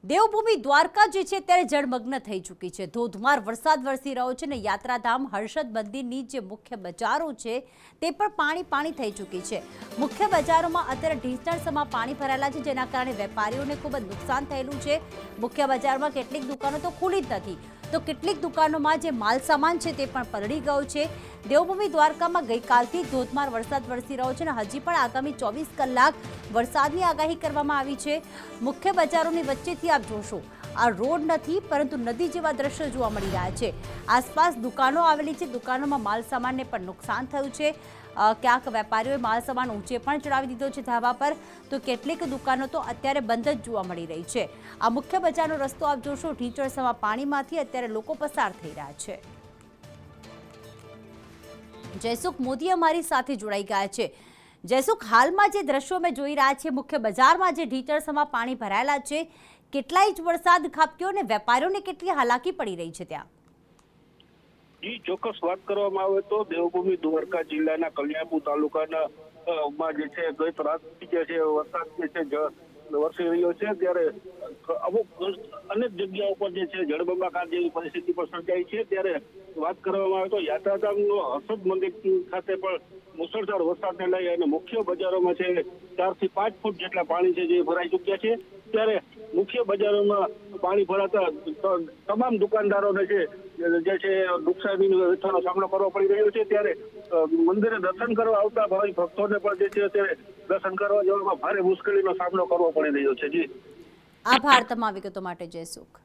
દેવભૂમિ દ્વારકા જે છે ત્યારે જળમગ્ન થઈ ચૂકી છે। ધોધમાર વરસાદ વરસી રહ્યો છે ને યાત્રાધામ હર્ષદ મંદિરની જે મુખ્ય બજારો છે તે પણ પાણી થઈ ચૂકી છે। મુખ્ય બજારોમાં અત્યારે ઢીંચણસમાં પાણી ભરાયેલા છે, જેના કારણે વેપારીઓને ખૂબ જ નુકસાન થયેલું છે। મુખ્ય બજારમાં કેટલીક દુકાનો તો ખુલી જ નથી, તો કેટલીક દુકાનોમાં જે માલ સામાન છે તે પણ પલળી ગયો છે। દેવભૂમિ દ્વારકામાં ગઈકાલથી ધોધમાર વરસાદ વરસી રહ્યો છે અને હજી પણ આગામી 24 કલાક વરસાદની આગાહી કરવામાં આવી છે। મુખ્ય બજારોની વચ્ચેથી આપ જોશો આ રોડ નથી પરંતુ નદી જેવા દ્રશ્યો જોવા મળી રહ્યા છે। આસપાસ દુકાનો આવેલી છે, દુકાનોમાં માલ સામાનને પણ નુકસાન થયું છે। ક્યાંક વેપારીઓએ માલ સામાન ઊંચે પણ ચડાવી દીધો છે ધાબા પર, તો કેટલીક દુકાનો તો અત્યારે બંધ જ જોવા મળી રહી છે। આ મુખ્ય બજારનો રસ્તો આપ જોશો, ઢીંચણસમાં પાણીમાંથી અત્યારે લોકો પસાર થઈ રહ્યા છે। જયસુખ મોદી અમારી સાથે જોડાઈ ગયા છે। જયસુખ, હાલમાં જે દ્રશ્યો અમે જોઈ રહ્યા છીએ, મુખ્ય બજારમાં જે ઢીંચણસમાં પાણી ભરાયેલા છે, કેટલાય જ વરસાદ ખાબક્યો અને વેપારીઓને કેટલી હાલાકી પડી રહી છે ત્યાં? જી ચોક્કસ વાત કરવામાં આવે તો દેવભૂમિ દ્વારકા જિલ્લાના કલ્યાણપુર તાલુકાના માં જે છે ગત રાતથી જે છે વરસાદ જે છે વરસી રહ્યો છે, ત્યારે અમુક અનેક જગ્યાઓ પર જે છે જળબંબાકાર જેવી પરિસ્થિતિ પણ સર્જાઈ છે। ત્યારે વાત કરવામાં આવે તો યાત્રાધામનો હર્ષદ મંદિર ખાતે પણ મુસળધાર વરસાદને લઈ અને મુખ્ય બજારોમાં છે 4 થી 5 ફૂટ જેટલા પાણી છે જે ભરાઈ ચૂક્યા છે। ત્યારે મુખ્ય બજારોમાં પાણી ભરાતા તમામ દુકાનદારોને જે છે નુકસાનીનો સામનો કરવો પડી રહ્યો છે। ત્યારે મંદિરે દર્શન કરવા આવતા ભાવિ ભક્તોને પણ જે છે ત્યારે દર્શન કરવા જવામાં ભારે મુશ્કેલીનો સામનો કરવો પડી રહ્યો છે। જી આભાર તમામ વિગતો માટે જયસુખ।